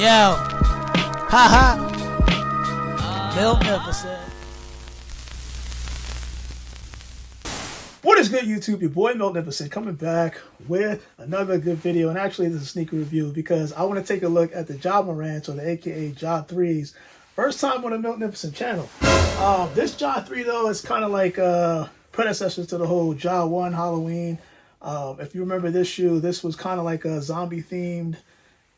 Yo, haha, Miltnificent. What is good, YouTube? Your boy Miltnificent coming back with another good video. And actually, this is a sneaker review because I want to take a look at the Ja Morant, or the aka Ja 3's first time on the Miltnificent channel. This Ja 3 though is kind of like predecessors to the whole Ja 1 Halloween. If you remember this shoe, this was kind of like a zombie themed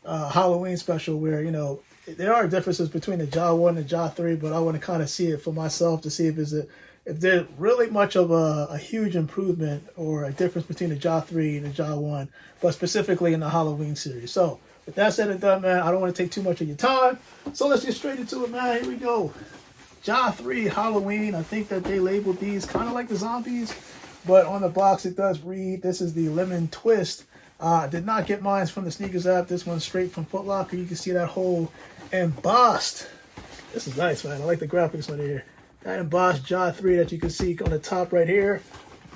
Halloween special where, you know, there are differences between the Ja 1 and Ja 3, but I want to kind of see it for myself to see if there's really much of a huge improvement or a difference between the Ja 3 and the Ja 1, but specifically in the Halloween series. So with that said and done, man, I don't want to take too much of your time. So let's get straight into it, man. Here we go. Ja 3 Halloween. I think that they labeled these kind of like the zombies, but on the box it does read, this is the lemon twist. Did not get mine from the sneakers app. This one's straight from Foot Locker. You can see that whole embossed. This is nice, man. I like the graphics on here. That embossed Ja 3 that you can see on the top right here.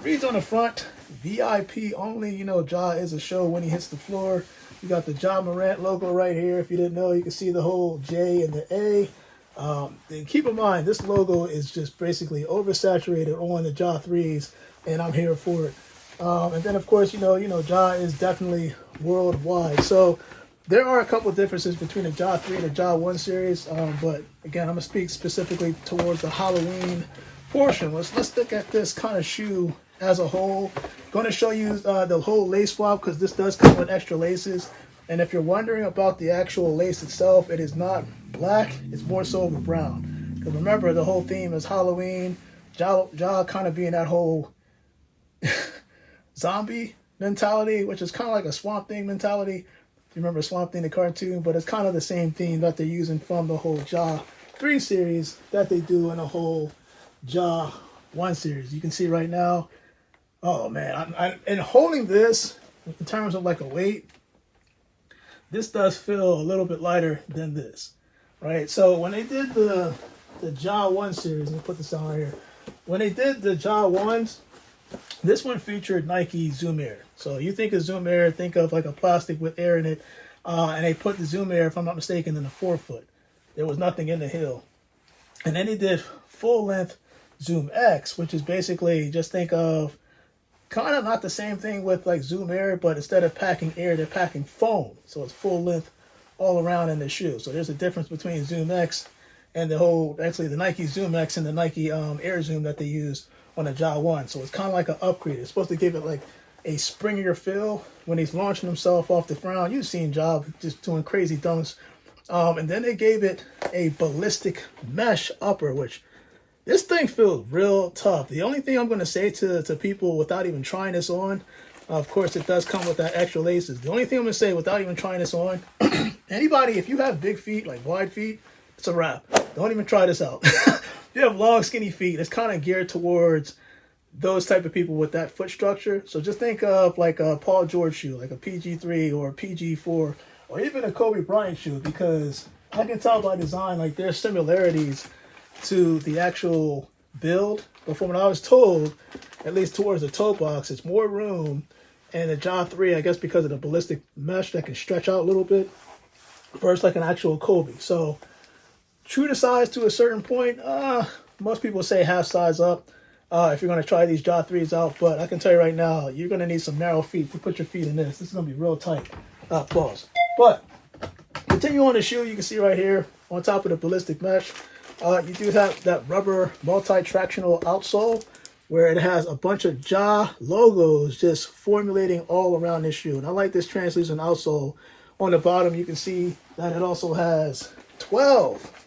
Reads on the front, VIP only. You know, Ja is a show when he hits the floor. You got the Ja Morant logo right here. If you didn't know, you can see the whole J and the A. And keep in mind, this logo is just basically oversaturated on the Ja 3s, and I'm here for it. And then, of course, you know, Ja is definitely worldwide. So there are a couple of differences between the Ja 3 and the Ja 1 series. But again, I'm going to speak specifically towards the Halloween portion. Let's look at this kind of shoe as a whole. Going to show you the whole lace swap because this does come with extra laces. And if you're wondering about the actual lace itself, it is not black. It's more so of a brown. Because remember, the whole theme is Halloween. Ja kind of being that whole zombie mentality, which is kind of like a Swamp Thing mentality. If you remember Swamp Thing, the cartoon, but it's kind of the same theme that they're using from the whole Ja 3 series that they do in the whole Ja 1 series. You can see right now, oh man, and holding this in terms of like a weight, this does feel a little bit lighter than this, right? So when they did the Ja 1 series, let me put this on right here. When they did the Ja 1s, this one featured Nike Zoom Air. So you think of Zoom Air, think of like a plastic with air in it. And they put the Zoom Air, if I'm not mistaken, in the forefoot. There was nothing in the heel. And then they did full length Zoom X, which is basically, just think of kind of not the same thing with like Zoom Air, but instead of packing air, they're packing foam. So it's full length all around in the shoe. So there's a difference between Zoom X and the Nike Zoom X and the Nike Air Zoom that they used on the Ja 1. So it's kind of like an upgrade. It's supposed to give it like a springier feel when he's launching himself off the ground. You've seen Ja just doing crazy dunks. And then they gave it a ballistic mesh upper, which this thing feels real tough. The only thing I'm going to say to people without even trying this on, of course, it does come with that extra laces. The only thing I'm going to say without even trying this on, anybody, if you have big feet, like wide feet, it's a wrap. Don't even try this out. If you have long, skinny feet, it's kind of geared towards those type of people with that foot structure. So just think of like a Paul George shoe, like a PG3 or a PG4, or even a Kobe Bryant shoe, because I can tell by design, like there's similarities to the actual build. But from what I was told, at least towards the toe box, it's more room. And the Ja 3, I guess because of the ballistic mesh that can stretch out a little bit, versus like an actual Kobe. So true to size to a certain point, most people say half size up if you're going to try these Ja 3s out. But I can tell you right now, you're going to need some narrow feet to put your feet in this. This is going to be real tight. Pause. But continue on the shoe, you can see right here on top of the ballistic mesh, you do have that rubber multi-tractional outsole where it has a bunch of Ja logos just formulating all around this shoe. And I like this translucent outsole. On the bottom, you can see that it also has 12.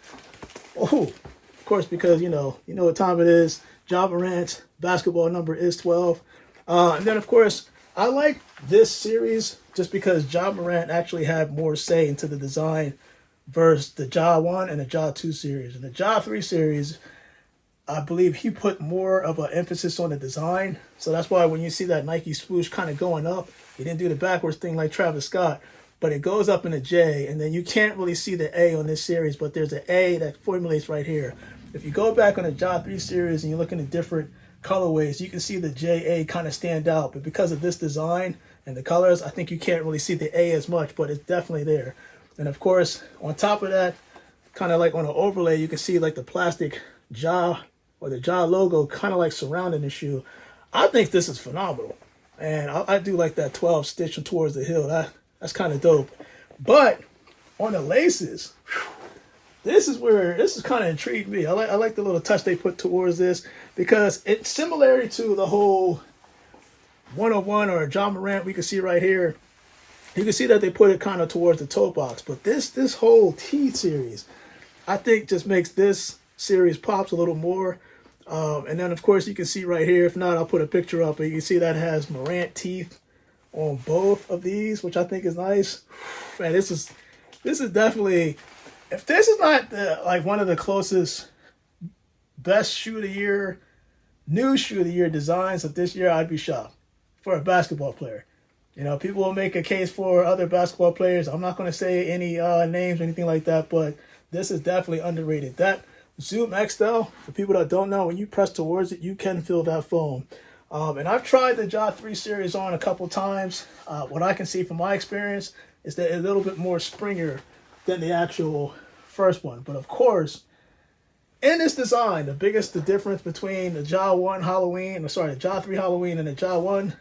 Oh, of course, because you know what time it is. Ja Morant's basketball number is 12. And then, of course, I like this series just because Ja Morant actually had more say into the design versus the Ja 1 and the Ja 2 series. And the Ja 3 series, I believe he put more of an emphasis on the design. So that's why when you see that Nike swoosh kind of going up, he didn't do the backwards thing like Travis Scott, but it goes up in a J, and then you can't really see the A on this series, but there's an A that formulates right here. If you go back on the Ja 3 series and you look into different colorways, you can see the JA kind of stand out, but because of this design and the colors, I think you can't really see the A as much, but it's definitely there. And of course, on top of that, kind of like on an overlay, you can see like the plastic Ja or the Ja logo kind of like surrounding the shoe. I think this is phenomenal. And I do like that 12 stitch towards the heel. That's kind of dope. But on the laces, this is kind of intrigued me. I like the little touch they put towards this because it's similar to the whole 101 or Ja Morant we can see right here. You can see that they put it kind of towards the toe box. But this whole T series, I think just makes this series pops a little more. And then, of course, you can see right here. If not, I'll put a picture up. But you can see that has Morant teeth on both of these, which I think is nice. Man, this is definitely, if this is not like one of the closest best shoe of the year, new shoe of the year designs of this year, I'd be shocked for a basketball player. You know, people will make a case for other basketball players. I'm not going to say any names or anything like that, but this is definitely underrated. That Zoom X, though, for people that don't know, when you press towards it, you can feel that foam. And I've tried the Ja 3 series on a couple times. What I can see from my experience is that it's a little bit more springier than the actual first one. But of course, in this design, the difference between the Ja 1 Halloween, the Ja 3 Halloween and the Ja 1,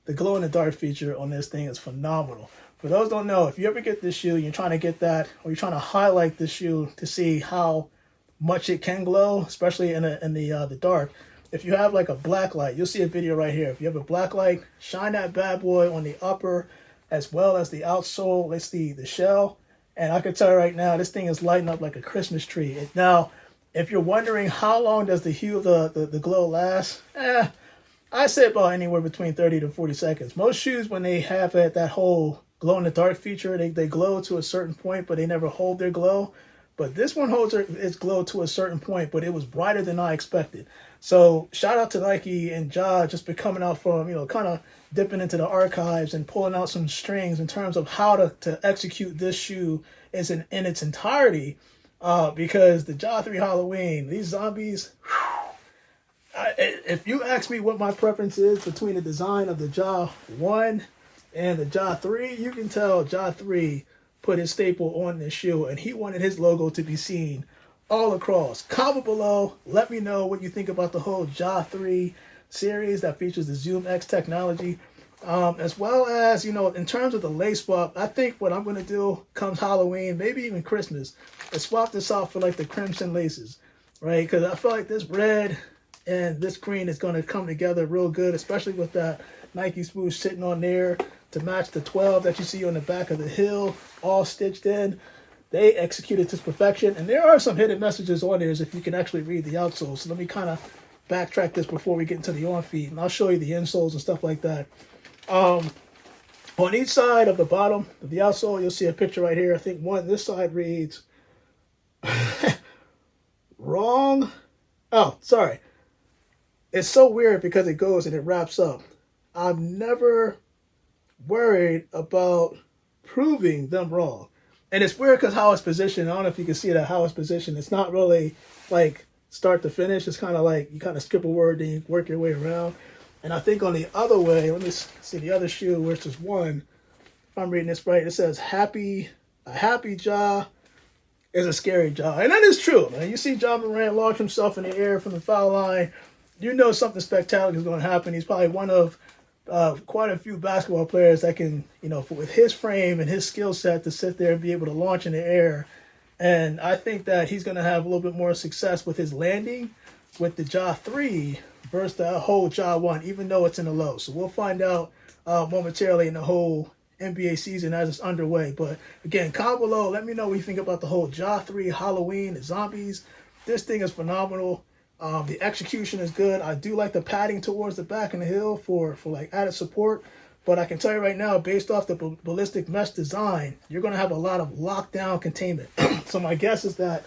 the glow in the dark feature on this thing is phenomenal. For those who don't know, if you ever get this shoe, you're trying to get that, or you're trying to highlight this shoe to see how much it can glow, especially in the dark. If you have like a black light, you'll see a video right here. If you have a black light, shine that bad boy on the upper as well as the outsole. Let's see the shell. And I can tell you right now, this thing is lighting up like a Christmas tree. Now, if you're wondering how long does the hue of the glow last, I say about anywhere between 30 to 40 seconds. Most shoes, when they have that whole glow in the dark feature, they glow to a certain point, but they never hold their glow. But this one holds its glow to a certain point, but it was brighter than I expected. So shout out to Nike and Ja just for coming out from, kind of dipping into the archives and pulling out some strings in terms of how to execute this shoe in its entirety. Because the Ja 3 Halloween, these zombies, if you ask me what my preference is between the design of the Ja 1 and the Ja 3, you can tell Ja 3 put his staple on this shoe, and he wanted his logo to be seen all across. Comment below. Let me know what you think about the whole Ja 3 series that features the Zoom X technology. As well as, in terms of the lace swap, I think what I'm going to do comes Halloween, maybe even Christmas, is swap this out for like the crimson laces, right? Because I feel like this red and this green is going to come together real good, especially with that Nike swoosh sitting on there to match the 12 that you see on the back of the heel, all stitched in. They executed to perfection, and there are some hidden messages on there if you can actually read the outsole. So let me kind of backtrack this before we get into the on feet, and I'll show you the insoles and stuff like that. On each side of the bottom of the outsole, you'll see a picture right here. I think this side reads wrong. Oh, sorry. It's so weird because it goes and it wraps up. I'm never worried about proving them wrong. And it's weird because how it's positioned, I don't know if you can see that, how it's positioned. It's not really like start to finish. It's kind of like you kind of skip a word, then you work your way around. And I think on the other way, let me see the other shoe, which is one. If I'm reading this right, it says a happy Ja is a scary Ja. And that is true, man. You see Ja Morant launch himself in the air from the foul line, you know something spectacular is going to happen. He's probably one of quite a few basketball players that can, with his frame and his skill set to sit there and be able to launch in the air. And I think that he's going to have a little bit more success with his landing with the Ja 3 versus the whole Ja 1, even though it's in the low. So we'll find out momentarily in the whole NBA season as it's underway. But again, comment below. Let me know what you think about the whole Ja 3 Halloween, the zombies. This thing is phenomenal. The execution is good. I do like the padding towards the back and the heel for like added support. But I can tell you right now, based off the ballistic mesh design, you're going to have a lot of lockdown containment. So my guess is that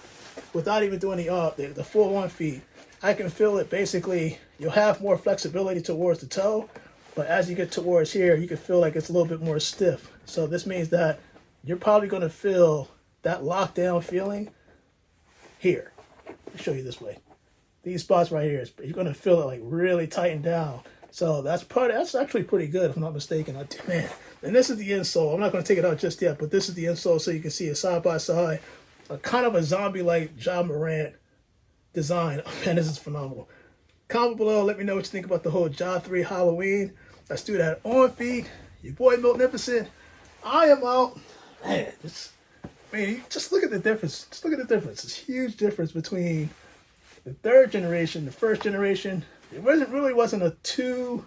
without even doing the full on feet, I can feel it. Basically, you'll have more flexibility towards the toe. But as you get towards here, you can feel like it's a little bit more stiff. So this means that you're probably going to feel that lockdown feeling here. Let me show you this way. These spots right here, you're going to feel it like really tighten down. So that's actually pretty good, if I'm not mistaken. Man, and this is the insole. I'm not going to take it out just yet, but this is the insole, so you can see it side by side. A kind of a zombie-like Ja Morant design. Oh, man, this is phenomenal. Comment below. Let me know what you think about the whole Ja 3 Halloween. Let's do that on feet. Your boy Miltnificent. I am out. Man, just look at the difference. Just look at the difference. It's a huge difference between the third generation, the first generation. It really wasn't a 2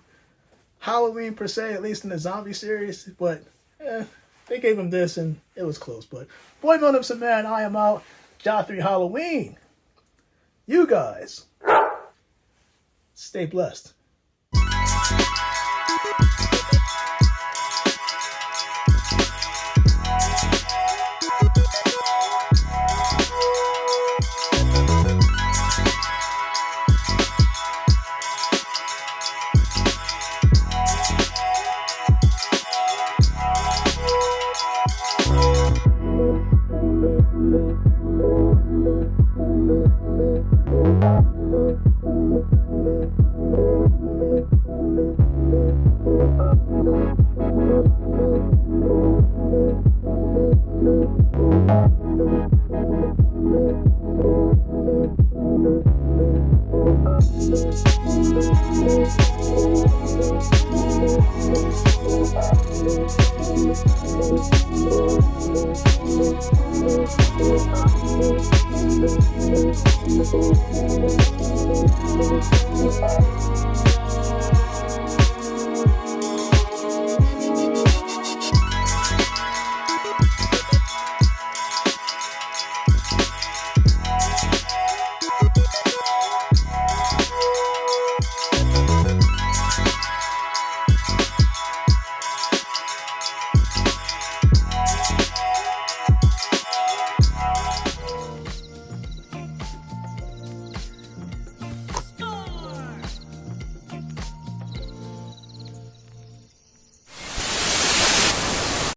Halloween per se, at least in the zombie series, but they gave him this and it was close. But boy Miltnificent, man, I am out. Ja 3 Halloween. You guys stay blessed.